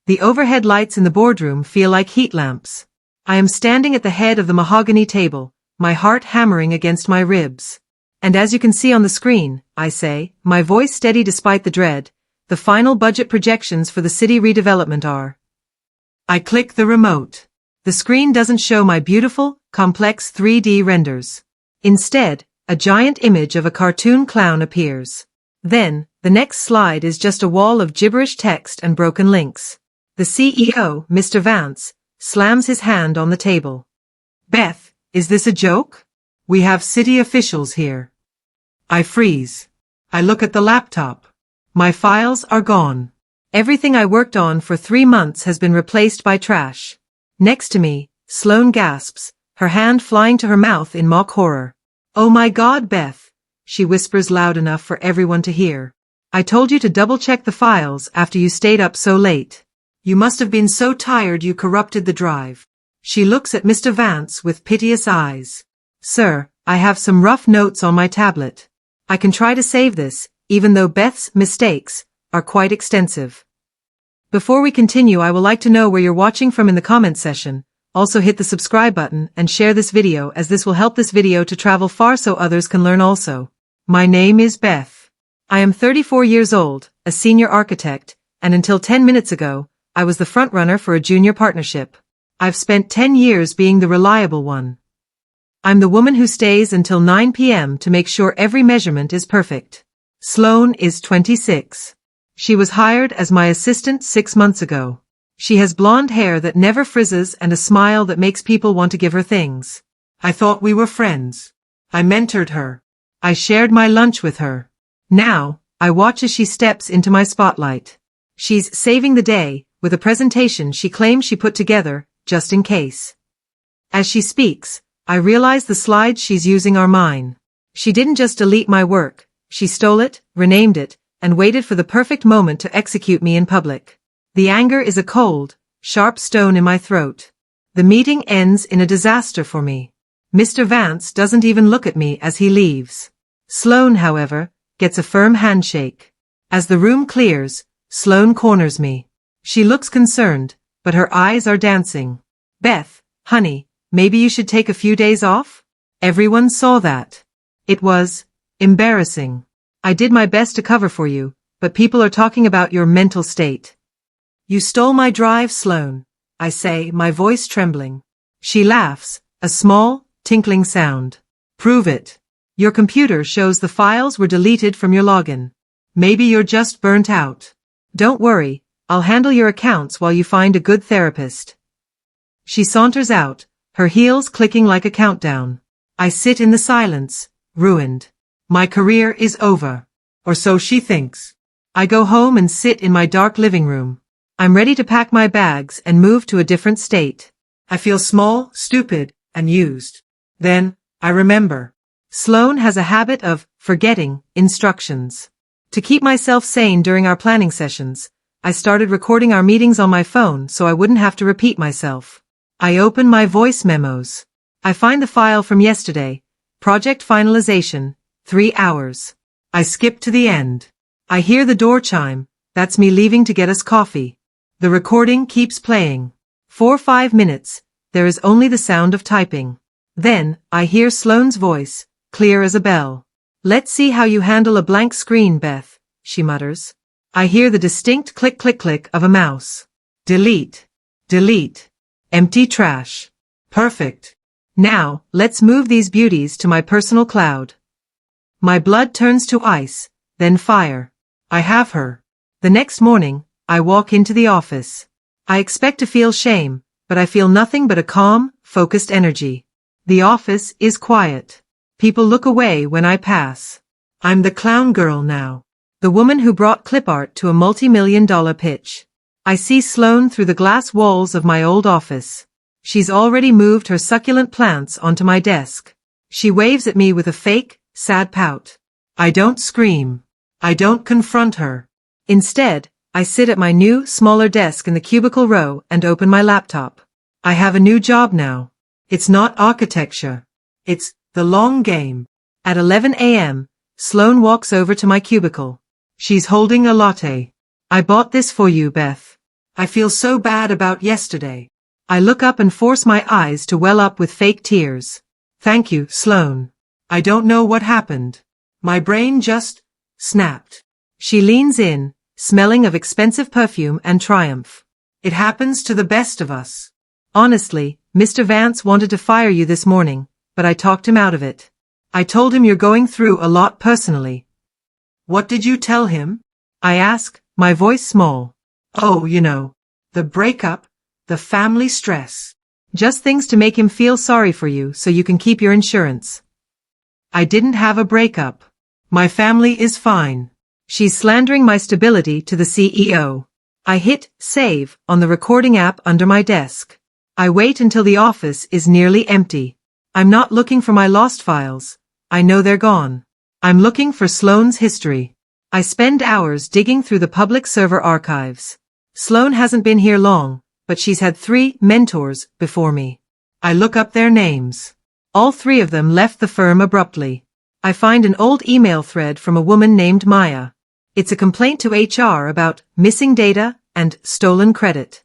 The overhead lights in the boardroom feel like heat lamps. I am standing at the head of the mahogany table, my heart hammering against my ribs. And as you can see on the screen, I say, my voice steady despite the dread, the final budget projections for the city redevelopment are. I click the remote. The screen doesn't show my beautiful, complex 3D renders. Instead, a giant image of a cartoon clown appears. Then, the next slide is just a wall of gibberish text and broken links. The CEO, Mr. Vance, slams his hand on the table. Beth, is this a joke? We have city officials here. I freeze. I look at the laptop. My files are gone. Everything I worked on for 3 months has been replaced by trash. Next to me, Sloane gasps, her hand flying to her mouth in mock horror. Oh my God, Beth, she whispers loud enough for everyone to hear. I told you to double-check the files after you stayed up so late. You must have been so tired you corrupted the drive. She looks at Mr. Vance with piteous eyes. Sir, I have some rough notes on my tablet. I can try to save this, even though Beth's mistakes are quite extensive. Before we continue, I would like to know where you're watching from in the comment section. Also hit the subscribe button and share this video, as this will help this video to travel far so others can learn also. My name is Beth. I am 34 years old, a senior architect, and until 10 minutes ago, I was the frontrunner for a junior partnership. I've spent 10 years being the reliable one. I'm the woman who stays until 9 p.m. to make sure every measurement is perfect. Sloane is 26. She was hired as my assistant 6 months ago. She has blonde hair that never frizzes and a smile that makes people want to give her things. I thought we were friends. I mentored her. I shared my lunch with her. Now, I watch as she steps into my spotlight. She's saving the day with a presentation she claims she put together, just in case. As she speaks, I realize the slides she's using are mine. She didn't just delete my work, she stole it, renamed it, and waited for the perfect moment to execute me in public. The anger is a cold, sharp stone in my throat. The meeting ends in a disaster for me. Mr. Vance doesn't even look at me as he leaves. Sloane, however, gets a firm handshake. As the room clears, Sloane corners me. She looks concerned, but her eyes are dancing. Beth, honey, maybe you should take a few days off? Everyone saw that. It was embarrassing. I did my best to cover for you, but people are talking about your mental state. You stole my drive, Sloane, I say, my voice trembling. She laughs, a small, tinkling sound. Prove it. Your computer shows the files were deleted from your login. Maybe you're just burnt out. Don't worry, I'll handle your accounts while you find a good therapist. She saunters out, her heels clicking like a countdown. I sit in the silence, ruined. My career is over. Or so she thinks. I go home and sit in my dark living room. I'm ready to pack my bags and move to a different state. I feel small, stupid, and used. Then, I remember. Sloane has a habit of forgetting instructions. To keep myself sane during our planning sessions, I started recording our meetings on my phone so I wouldn't have to repeat myself. I open my voice memos. I find the file from yesterday. Project finalization, 3 hours. I skip to the end. I hear the door chime. That's me leaving to get us coffee. The recording keeps playing. For 5 minutes, there is only the sound of typing. Then, I hear Sloane's voice, clear as a bell. Let's see how you handle a blank screen, Beth, she mutters. I hear the distinct click-click-click of a mouse. Delete. Delete. Empty trash. Perfect. Now, let's move these beauties to my personal cloud. My blood turns to ice, then fire. I have her. The next morning, I walk into the office. I expect to feel shame, but I feel nothing but a calm, focused energy. The office is quiet. People look away when I pass. I'm the clown girl now. The woman who brought clip art to a multi-million-dollar pitch. I see Sloane through the glass walls of my old office. She's already moved her succulent plants onto my desk. She waves at me with a fake, sad pout. I don't scream. I don't confront her. Instead, I sit at my new, smaller desk in the cubicle row and open my laptop. I have a new job now. It's not architecture. It's the long game. At 11 a.m., Sloane walks over to my cubicle. She's holding a latte. I bought this for you, Beth. I feel so bad about yesterday. I look up and force my eyes to well up with fake tears. Thank you, Sloane. I don't know what happened. My brain just snapped. She leans in, smelling of expensive perfume and triumph. It happens to the best of us. Honestly, Mr. Vance wanted to fire you this morning, but I talked him out of it. I told him you're going through a lot personally. What did you tell him? I ask, my voice small. Oh, the breakup, the family stress. Just things to make him feel sorry for you so you can keep your insurance. I didn't have a breakup. My family is fine. She's slandering my stability to the CEO. I hit save on the recording app under my desk. I wait until the office is nearly empty. I'm not looking for my lost files. I know they're gone. I'm looking for Sloane's history. I spend hours digging through the public server archives. Sloane hasn't been here long, but she's had 3 mentors before me. I look up their names. All 3 of them left the firm abruptly. I find an old email thread from a woman named Maya. It's a complaint to HR about missing data and stolen credit.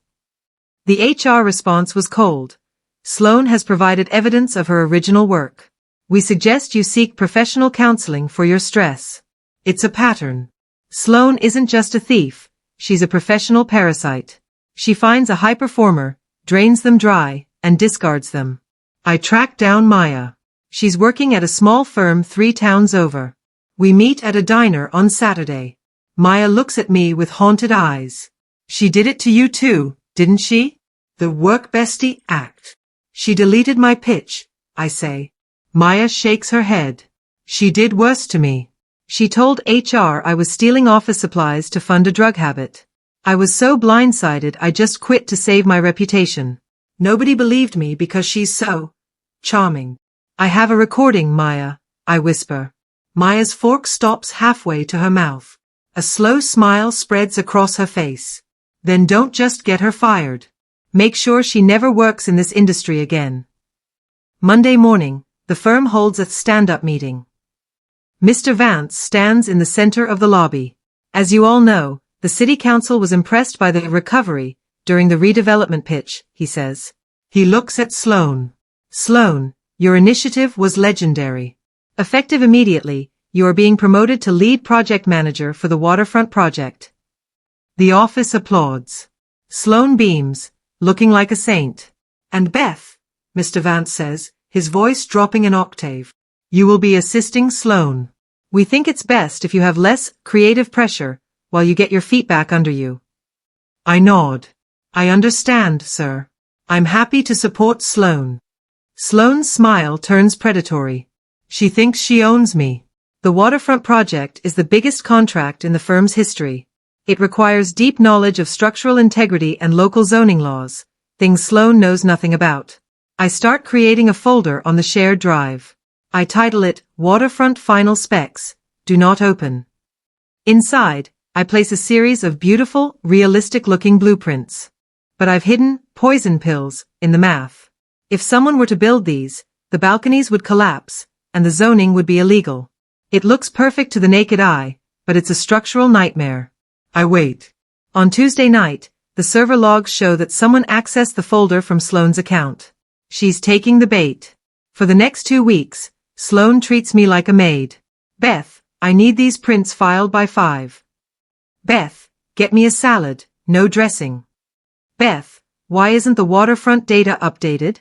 The HR response was cold. Sloane has provided evidence of her original work. We suggest you seek professional counseling for your stress. It's a pattern. Sloane isn't just a thief, she's a professional parasite. She finds a high performer, drains them dry, and discards them. I track down Maya. She's working at a small firm 3 towns over. We meet at a diner on Saturday. Maya looks at me with haunted eyes. She did it to you too, didn't she? The work-bestie act. She deleted my pitch, I say. Maya shakes her head. She did worse to me. She told HR I was stealing office supplies to fund a drug habit. I was so blindsided I just quit to save my reputation. Nobody believed me because she's so charming. I have a recording, Maya, I whisper. Maya's fork stops halfway to her mouth. A slow smile spreads across her face. Then don't just get her fired. Make sure she never works in this industry again. Monday morning, the firm holds a stand-up meeting. Mr. Vance stands in the center of the lobby. As you all know, the city council was impressed by the recovery during the redevelopment pitch, he says. He looks at Sloane. Sloane, your initiative was legendary. Effective immediately, you are being promoted to lead project manager for the waterfront project. The office applauds. Sloane beams, looking like a saint. And Beth, Mr. Vance says, his voice dropping an octave. You will be assisting Sloane. We think it's best if you have less creative pressure while you get your feet back under you. I nod. I understand, sir. I'm happy to support Sloane. Sloane's smile turns predatory. She thinks she owns me. The waterfront project is the biggest contract in the firm's history. It requires deep knowledge of structural integrity and local zoning laws, things Sloane knows nothing about. I start creating a folder on the shared drive. I title it, Waterfront Final Specs, Do Not Open. Inside, I place a series of beautiful, realistic-looking blueprints. But I've hidden poison pills in the math. If someone were to build these, the balconies would collapse, and the zoning would be illegal. It looks perfect to the naked eye, but it's a structural nightmare. I wait. On Tuesday night, the server logs show that someone accessed the folder from Sloane's account. She's taking the bait. For the next 2 weeks, Sloane treats me like a maid. Beth, I need these prints filed by 5. Beth, get me a salad, no dressing. Beth, why isn't the waterfront data updated?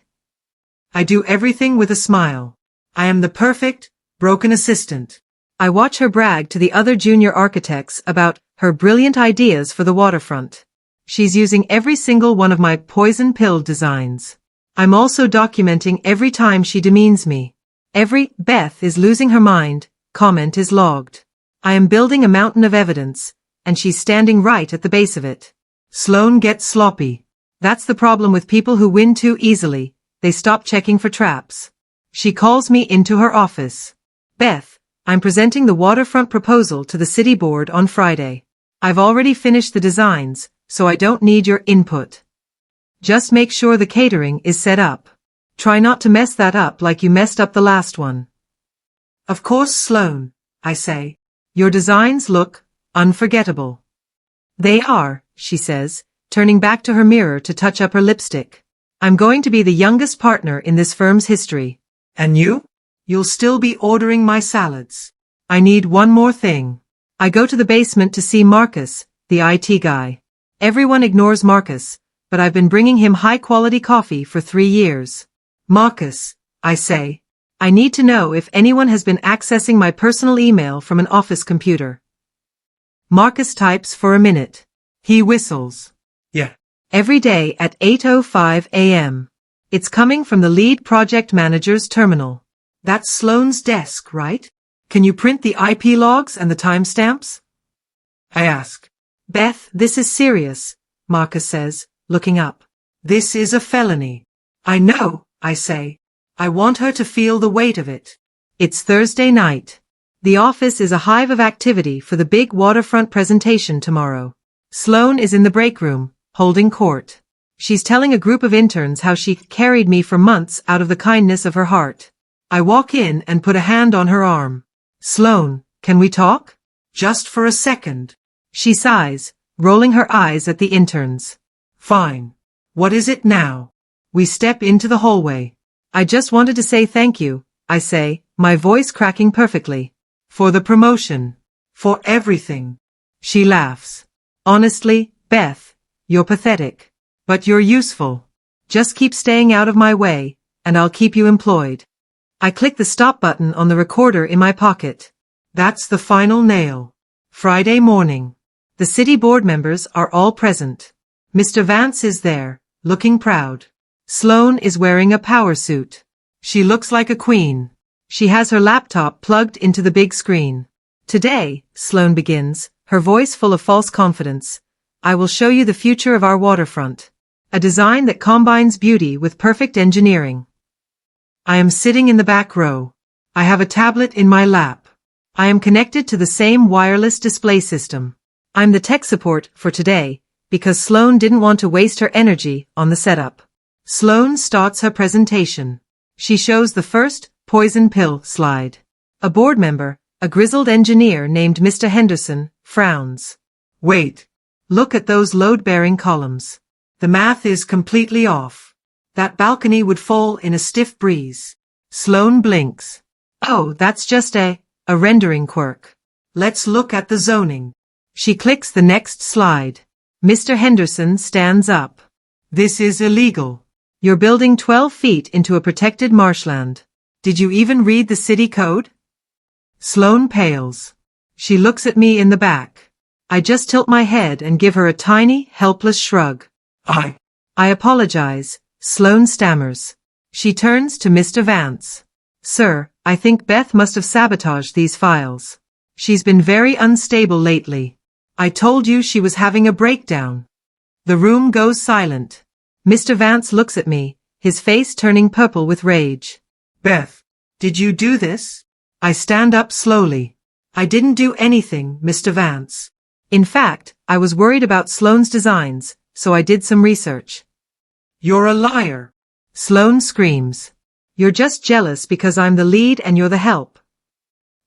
I do everything with a smile. I am the perfect, broken assistant. I watch her brag to the other junior architects about her brilliant ideas for the waterfront. She's using every single one of my poison pill designs. I'm also documenting every time she demeans me. Every Beth is losing her mind comment is logged. I am building a mountain of evidence, and she's standing right at the base of it. Sloane gets sloppy. That's the problem with people who win too easily. They stop checking for traps. She calls me into her office. Beth, I'm presenting the waterfront proposal to the city board on Friday. I've already finished the designs, so I don't need your input. Just make sure the catering is set up. Try not to mess that up like you messed up the last one. Of course, Sloane, I say. Your designs look unforgettable. They are, she says, turning back to her mirror to touch up her lipstick. I'm going to be the youngest partner in this firm's history. And you? You'll still be ordering my salads. I need one more thing. I go to the basement to see Marcus, the IT guy. Everyone ignores Marcus, but I've been bringing him high-quality coffee for 3 years. Marcus, I say. I need to know if anyone has been accessing my personal email from an office computer. Marcus types for a minute. He whistles. Yeah. Every day at 8:05 a.m. It's coming from the lead project manager's terminal. That's Sloane's desk, right? Can you print the IP logs and the timestamps? I ask. Beth, this is serious, Marcus says, looking up. This is a felony. I know, I say. I want her to feel the weight of it. It's Thursday night. The office is a hive of activity for the big waterfront presentation tomorrow. Sloane is in the break room, holding court. She's telling a group of interns how she carried me for months out of the kindness of her heart. I walk in and put a hand on her arm. Sloane, can we talk? Just for a second. She sighs, rolling her eyes at the interns. Fine. What is it now? We step into the hallway. I just wanted to say thank you, I say, my voice cracking perfectly. For the promotion. For everything. She laughs. Honestly, Beth, you're pathetic. But you're useful. Just keep staying out of my way, and I'll keep you employed. I click the stop button on the recorder in my pocket. That's the final nail. Friday morning. The city board members are all present. Mr. Vance is there, looking proud. Sloane is wearing a power suit. She looks like a queen. She has her laptop plugged into the big screen. Today, Sloane begins, her voice full of false confidence. I will show you the future of our waterfront. A design that combines beauty with perfect engineering. I am sitting in the back row. I have a tablet in my lap. I am connected to the same wireless display system. I'm the tech support for today, because Sloane didn't want to waste her energy on the setup. Sloane starts her presentation. She shows the first poison pill slide. A board member, a grizzled engineer named Mr. Henderson, frowns. Wait. Look at those load-bearing columns. The math is completely off. That balcony would fall in a stiff breeze. Sloane blinks. Oh, that's just a rendering quirk. Let's look at the zoning. She clicks the next slide. Mr. Henderson stands up. This is illegal. You're building 12 feet into a protected marshland. Did you even read the city code? Sloane pales. She looks at me in the back. I just tilt my head and give her a tiny, helpless shrug. I apologize, Sloane stammers. She turns to Mr. Vance. Sir, I think Beth must have sabotaged these files. She's been very unstable lately. I told you she was having a breakdown. The room goes silent. Mr. Vance looks at me, his face turning purple with rage. Beth, did you do this? I stand up slowly. I didn't do anything, Mr. Vance. In fact, I was worried about Sloane's designs, so I did some research. You're a liar. Sloane screams. You're just jealous because I'm the lead and you're the help.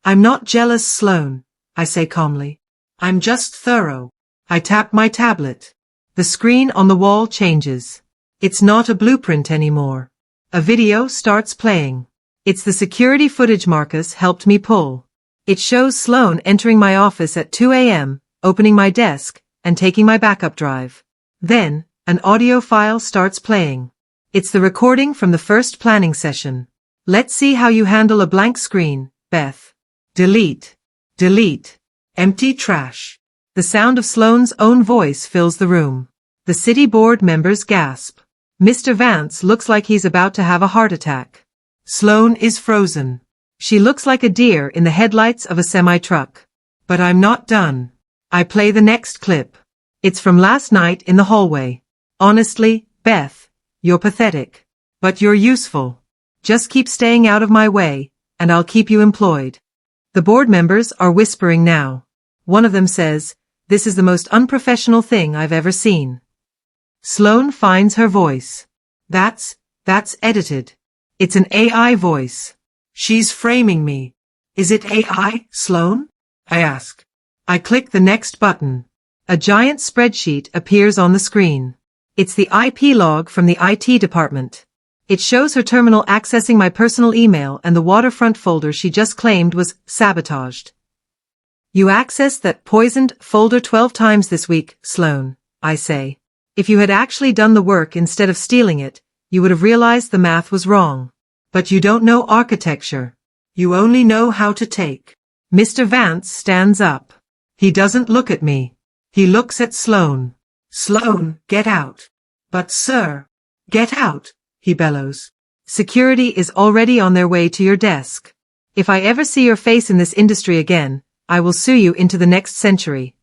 I'm not jealous, Sloane, I say calmly. I'm just thorough. I tap my tablet. The screen on the wall changes. It's not a blueprint anymore. A video starts playing. It's the security footage Marcus helped me pull. It shows Sloane entering my office at 2 a.m., opening my desk, and taking my backup drive. Then, an audio file starts playing. It's the recording from the first planning session. Let's see how you handle a blank screen, Beth. Delete. Delete. Empty trash. The sound of Sloane's own voice fills the room. The city board members gasp. Mr. Vance looks like he's about to have a heart attack. Sloane is frozen. She looks like a deer in the headlights of a semi-truck. But I'm not done. I play the next clip. It's from last night in the hallway. Honestly, Beth, you're pathetic. But you're useful. Just keep staying out of my way, and I'll keep you employed. The board members are whispering now. One of them says, this is the most unprofessional thing I've ever seen. Sloane finds her voice. That's edited. It's an AI voice. She's framing me. Is it AI, Sloane? I ask. I click the next button. A giant spreadsheet appears on the screen. It's the IP log from the IT department. It shows her terminal accessing my personal email and the waterfront folder she just claimed was sabotaged. You accessed that poisoned folder 12 times this week, Sloane, I say. If you had actually done the work instead of stealing it, you would have realized the math was wrong. But you don't know architecture. You only know how to take. Mr. Vance stands up. He doesn't look at me. He looks at Sloane. Sloane, get out. But sir, get out, he bellows. Security is already on their way to your desk. If I ever see your face in this industry again, I will sue you into the next century.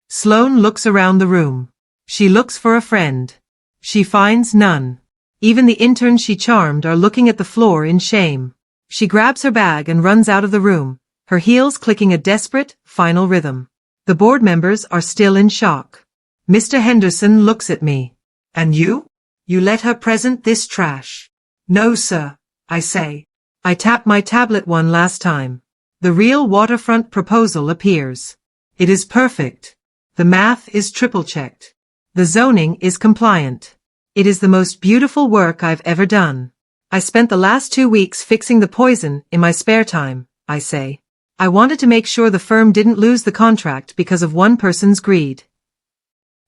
Sloane looks around the room. She looks for a friend. She finds none. Even the interns she charmed are looking at the floor in shame. She grabs her bag and runs out of the room, her heels clicking a desperate, final rhythm. The board members are still in shock. Mr. Henderson looks at me. And you? You let her present this trash? No, sir, I say. I tap my tablet one last time. The real waterfront proposal appears. It is perfect. The math is triple-checked. The zoning is compliant. It is the most beautiful work I've ever done. I spent the last 2 weeks fixing the poison in my spare time, I say. I wanted to make sure the firm didn't lose the contract because of one person's greed.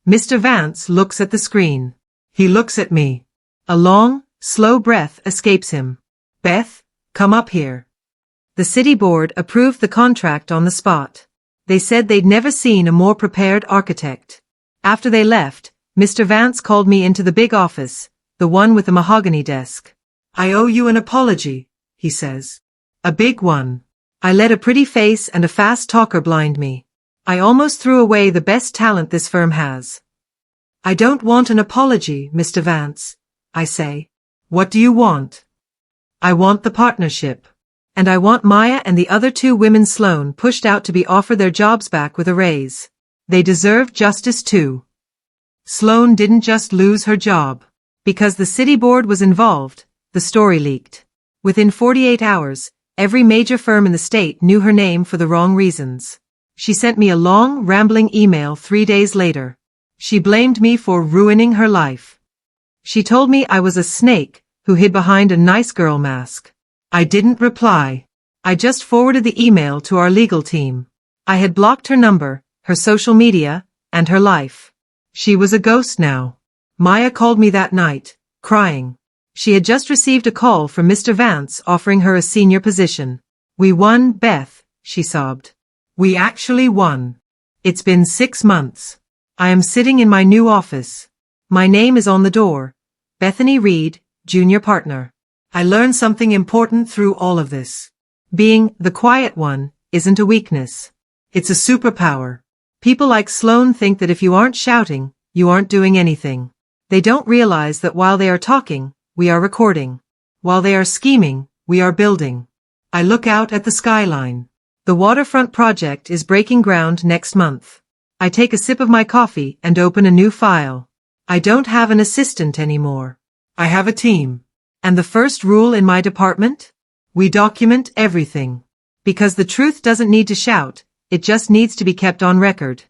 Mr. Vance looks at the screen. He looks at me. A long, slow breath escapes him. Beth, come up here. The city board approved the contract on the spot. They said they'd never seen a more prepared architect. After they left, Mr. Vance called me into the big office, the one with the mahogany desk. I owe you an apology, he says. A big one. I let a pretty face and a fast talker blind me. I almost threw away the best talent this firm has. I don't want an apology, Mr. Vance, I say. What do you want? I want the partnership. And I want Maya and the other 2 women Sloane pushed out to be offered their jobs back with a raise. They deserve justice too. Sloane didn't just lose her job. Because the city board was involved, the story leaked. Within 48 hours, every major firm in the state knew her name for the wrong reasons. She sent me a long, rambling email 3 days later. She blamed me for ruining her life. She told me I was a snake who hid behind a nice girl mask. I didn't reply. I just forwarded the email to our legal team. I had blocked her number, her social media, and her life. She was a ghost now. Maya called me that night, crying. She had just received a call from Mr. Vance offering her a senior position. We won, Beth, she sobbed. We actually won. It's been 6 months. I am sitting in my new office. My name is on the door. Bethany Reed, junior partner. I learned something important through all of this. Being the quiet one isn't a weakness. It's a superpower. People like Sloane think that if you aren't shouting, you aren't doing anything. They don't realize that while they are talking, we are recording. While they are scheming, we are building. I look out at the skyline. The waterfront project is breaking ground next month. I take a sip of my coffee and open a new file. I don't have an assistant anymore. I have a team. And the first rule in my department? We document everything. Because the truth doesn't need to shout, it just needs to be kept on record.